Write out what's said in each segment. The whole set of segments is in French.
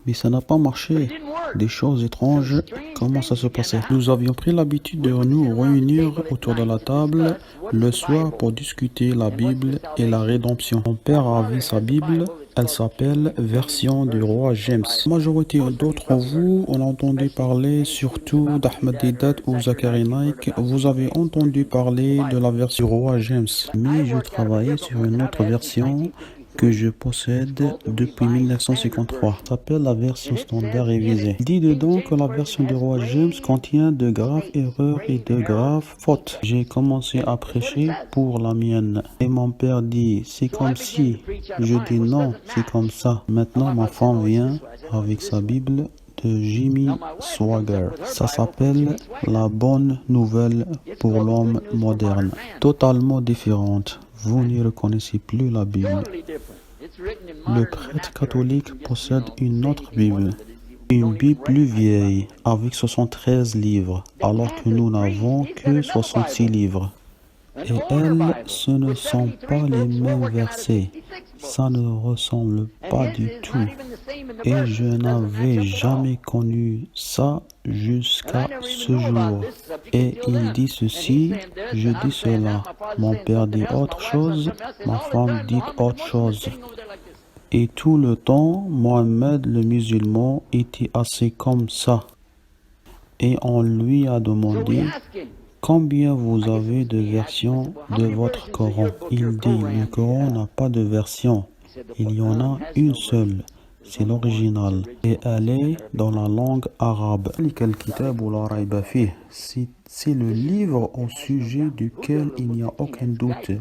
Mais ça n'a pas marché. Des choses étranges commencent à se passer. Nous avions pris l'habitude de nous réunir autour de la table le soir pour discuter la Bible et la rédemption. Mon père a vu sa Bible. Elle s'appelle Version du roi James. La majorité d'entre vous ont entendu parler surtout d'Ahmed Deedat ou Zachary Naik. Vous avez entendu parler de la version du roi James. Mais je travaillais sur une autre version que je possède depuis 1953. Ça s'appelle la version standard révisée. Il dit dedans que la version du roi James contient de graves erreurs et de graves fautes. J'ai commencé à prêcher pour la mienne. Et mon père dit, c'est comme si. Je dis non, c'est comme ça. Maintenant, ma femme vient avec sa Bible de Jimmy Swaggart. Ça s'appelle La bonne nouvelle pour l'homme moderne. Totalement différente. Vous n'y reconnaissez plus la Bible. Le prêtre catholique possède une autre Bible. Une Bible plus vieille, avec 73 livres, alors que nous n'avons que 66 livres. Et elles, ce ne sont pas les mêmes versets. Ça ne ressemble pas du tout. Et je n'avais jamais connu ça jusqu'à ce jour. Et il dit ceci, je dis cela. Mon père dit autre chose, ma femme dit autre chose. Et tout le temps, Mohammed le musulman était assez comme ça. Et on lui a demandé, combien vous avez de versions de votre Coran? Il dit, le Coran n'a pas de version. Il y en a une seule. C'est l'original. Et elle est dans la langue arabe. C'est le livre au sujet duquel il n'y a aucun doute.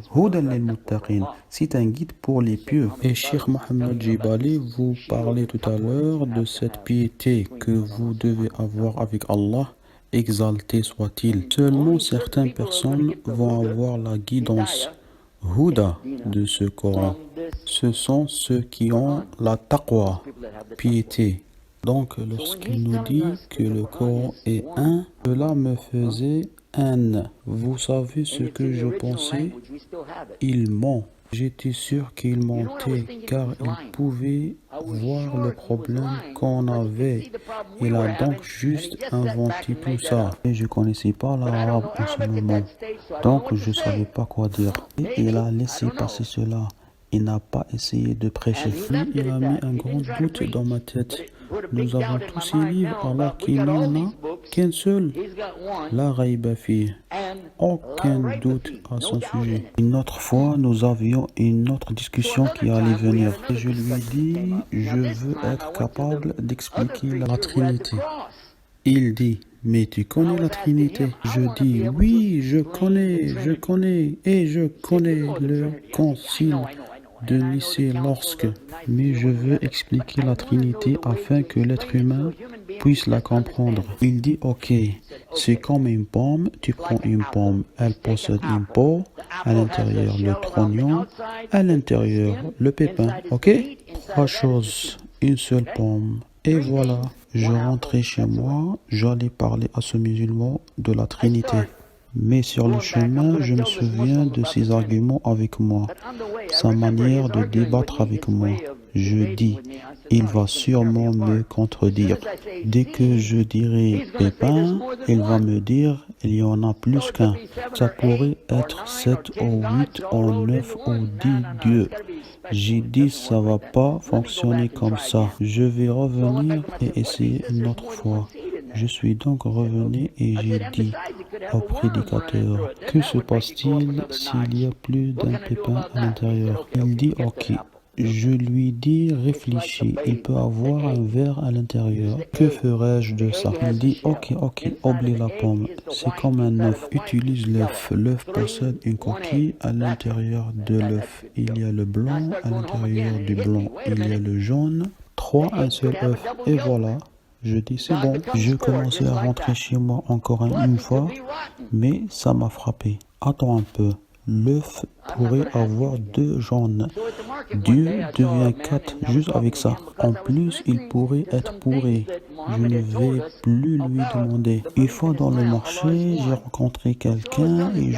C'est un guide pour les pieux. Et Cheikh Mohammed Jibali vous parlait tout à l'heure de cette piété que vous devez avoir avec Allah. Exalté soit-il. Seulement certaines personnes vont avoir la guidance Huda de ce Coran. Ce sont ceux qui ont la taqwa, piété. Donc lorsqu'il nous dit que le Coran est un, cela me faisait haine. Vous savez ce que je pensais? Il ment. J'étais sûr qu'il mentait car il pouvait voir le problème qu'on avait. Il a donc juste inventé tout ça. Et je connaissais pas l'arabe en ce moment. Donc je savais pas quoi dire. Et il a laissé passer cela. Il n'a pas essayé de prêcher. Puis il a mis un grand doute dans ma tête. Nous avons tous ces livres alors qu'il n'y en a qu'un seul. La Raïba fi. Aucun doute à son sujet. Une autre fois, nous avions une autre discussion qui allait venir. Et je lui ai dit, je veux être capable d'expliquer la Trinité. Il dit, mais tu connais la Trinité? Je dis, oui, je connais, et je connais le concile de Nicée lorsque, mais je veux expliquer la Trinité afin que l'être humain puisse la comprendre. Il dit, ok, c'est comme une pomme, tu prends une pomme, elle possède une peau, à l'intérieur le trognon, à l'intérieur le pépin, ok? Trois choses, une seule pomme, et voilà. Je rentrais chez moi, j'allais parler à ce musulman de la Trinité. Mais sur le chemin, je me souviens de ses arguments avec moi, sa manière de débattre avec moi. Je dis, il va sûrement me contredire. Dès que je dirai pépin, il va me dire, il y en a plus qu'un. Ça pourrait être 7 ou 8 ou 9 ou 10 dieux. J'ai dit, ça va pas fonctionner comme ça. Je vais revenir et essayer une autre fois. Je suis donc revenu et j'ai dit au prédicateur, que se passe-t-il s'il y a plus d'un pépin à l'intérieur? Il dit ok. Je lui dis réfléchis, il peut avoir un verre à l'intérieur. Que ferais-je de ça? Il dit ok, oublie la pomme. C'est comme un œuf. Utilise l'œuf. L'œuf possède une coquille à l'intérieur de l'œuf. Il y a le blanc à l'intérieur du blanc. Il y a le jaune. Trois, un seul œuf. Et voilà. Je dis c'est bon. Je commençais à rentrer chez moi encore une fois, mais ça m'a frappé. Attends un peu. L'œuf pourrait avoir deux jaunes. Dieu devient quatre juste avec ça. En plus, il pourrait être pourri. Je ne vais plus lui demander. Une fois dans le marché, j'ai rencontré quelqu'un et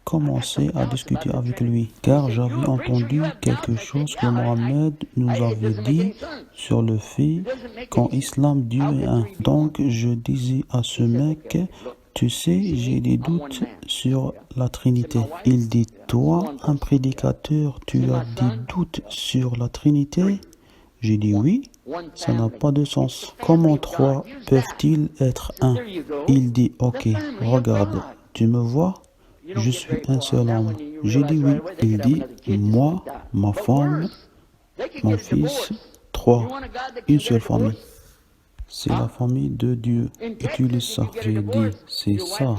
commencé à discuter avec lui, car j'avais entendu quelque chose que Mohammed nous avait dit sur le fait qu'en islam Dieu est un. Donc je disais à ce mec, tu sais, j'ai des doutes sur la Trinité. Il dit, toi, un prédicateur, tu as des doutes sur la Trinité? J'ai dit oui, ça n'a pas de sens. Comment trois peuvent-ils être un? Il dit, ok, regarde, tu me vois? Je suis un seul homme. J'ai dit oui. Il dit, moi, ma femme, mon fils, trois, une seule famille. C'est la famille de Dieu. Utilise ça. J'ai dit, c'est ça,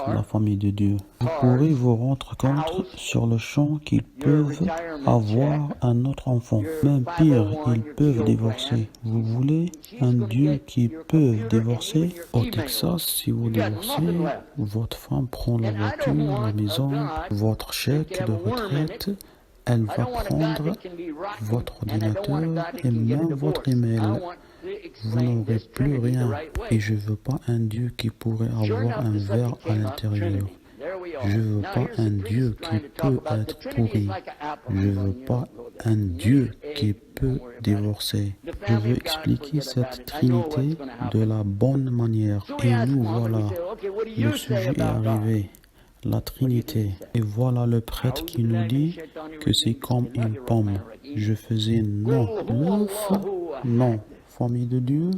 la famille de Dieu. Vous pourrez vous rendre compte sur le champ qu'ils peuvent avoir un autre enfant. Même pire, ils peuvent divorcer. Vous voulez un Dieu qui peut divorcer? Au Texas, si vous divorcez, votre femme prend la voiture, la maison, votre chèque de retraite. Elle va prendre votre ordinateur et même votre email. Vous n'aurez plus rien. Et je ne veux pas un Dieu qui pourrait avoir un verre à l'intérieur. Je ne veux pas un Dieu qui peut être pourri. Je ne veux pas un Dieu qui peut divorcer. Je veux expliquer cette Trinité de la bonne manière. Et nous voilà. Le sujet est arrivé. La Trinité. Et voilà le prêtre qui nous dit que c'est comme une pomme. Je faisais non. Non. Famille de Dieu,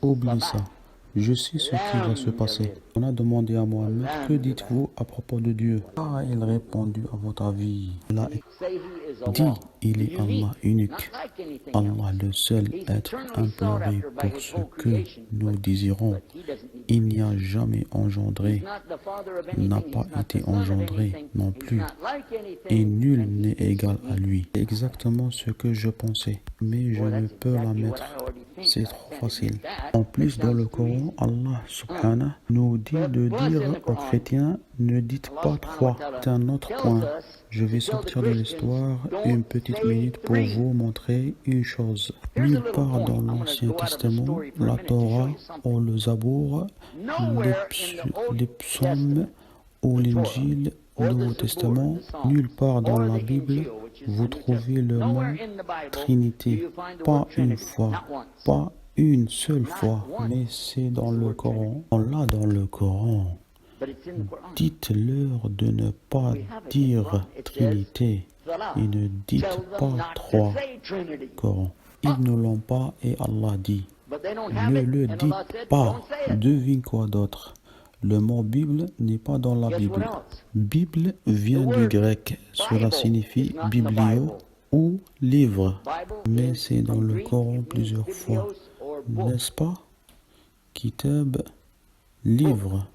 oublie ça. Je sais ce qui va se passer. On a demandé à Mohammed, que dites-vous à propos de Dieu? Ah, il a répondu, à votre avis. Il a dit, il est Allah unique. Allah le seul être imploré pour ce que nous désirons. Il n'y a jamais engendré, n'a pas été engendré non plus. Et nul n'est égal à lui. C'est exactement ce que je pensais. Mais je ne peux la mettre. C'est trop facile. En plus, dans le Coran, Allah subhanahu nous dit de dire aux chrétiens, ne dites pas trois. C'est un autre point. Je vais sortir de l'histoire une petite minute pour vous montrer une chose. Nulle part dans l'Ancien Testament, la Torah ou le Zabour, les psaumes ou l'Injil, le Nouveau Testament, nulle part dans la Bible, vous trouvez le mot Trinité. Pas une fois, pas une seule fois, mais c'est dans le Coran. On l'a dans le Coran. Dites-leur de ne pas dire Trinité et ne dites pas trois. Coran. Ils ne l'ont pas et Allah dit. Ne le dites pas. Devine quoi d'autre. Le mot Bible n'est pas dans la Bible. Bible vient du grec. Cela signifie biblio ou livre. Mais c'est dans le Coran plusieurs fois. N'est-ce pas? Kitab, livre.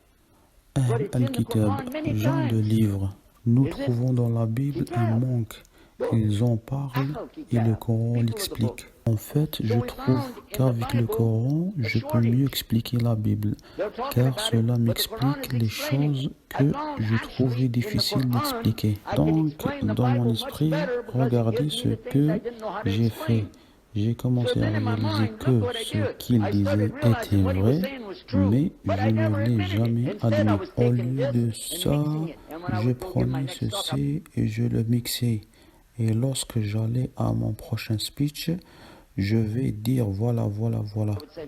Al-Kitab, genre de livre. Nous trouvons dans la Bible un manque. Ils en parlent et le Coran l'explique. En fait, je trouve qu'avec le Coran, je peux mieux expliquer la Bible, car cela m'explique les choses que je trouvais difficiles d'expliquer. Donc, dans mon esprit, regardez ce que j'ai fait. J'ai commencé à réaliser que ce qu'il disait était vrai, mais je ne l'ai jamais admis. Au lieu de ça, je prenais ceci et je le mixais. Et lorsque j'allais à mon prochain speech, je vais dire voilà.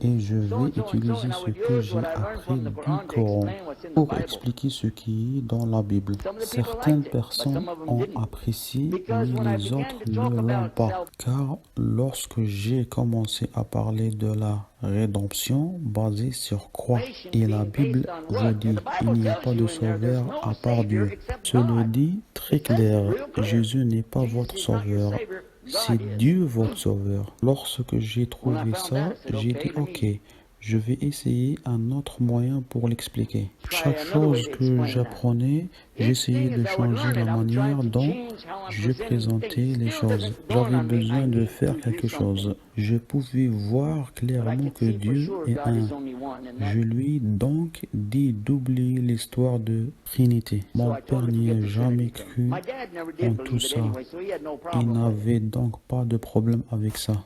Et je vais utiliser ce que j'ai appris du Coran pour expliquer ce qui est dans la Bible. Certaines personnes ont apprécié, mais les autres ne l'ont pas. Car lorsque j'ai commencé à parler de la rédemption basée sur quoi? Et la Bible vous dit, il n'y a pas de sauveur à part Dieu. Cela dit très clair, Jésus n'est pas votre sauveur. C'est Dieu votre sauveur. Lorsque j'ai trouvé ça, j'ai dit ok, je vais essayer un autre moyen pour l'expliquer. Chaque chose que j'apprenais, j'essayais de changer la manière dont je présentais les choses. J'avais besoin de faire quelque chose. Je pouvais voir clairement que Dieu est un. Je lui ai donc dit d'oublier l'histoire de Trinité. Mon père n'y a jamais cru en tout ça. Il n'avait donc pas de problème avec ça.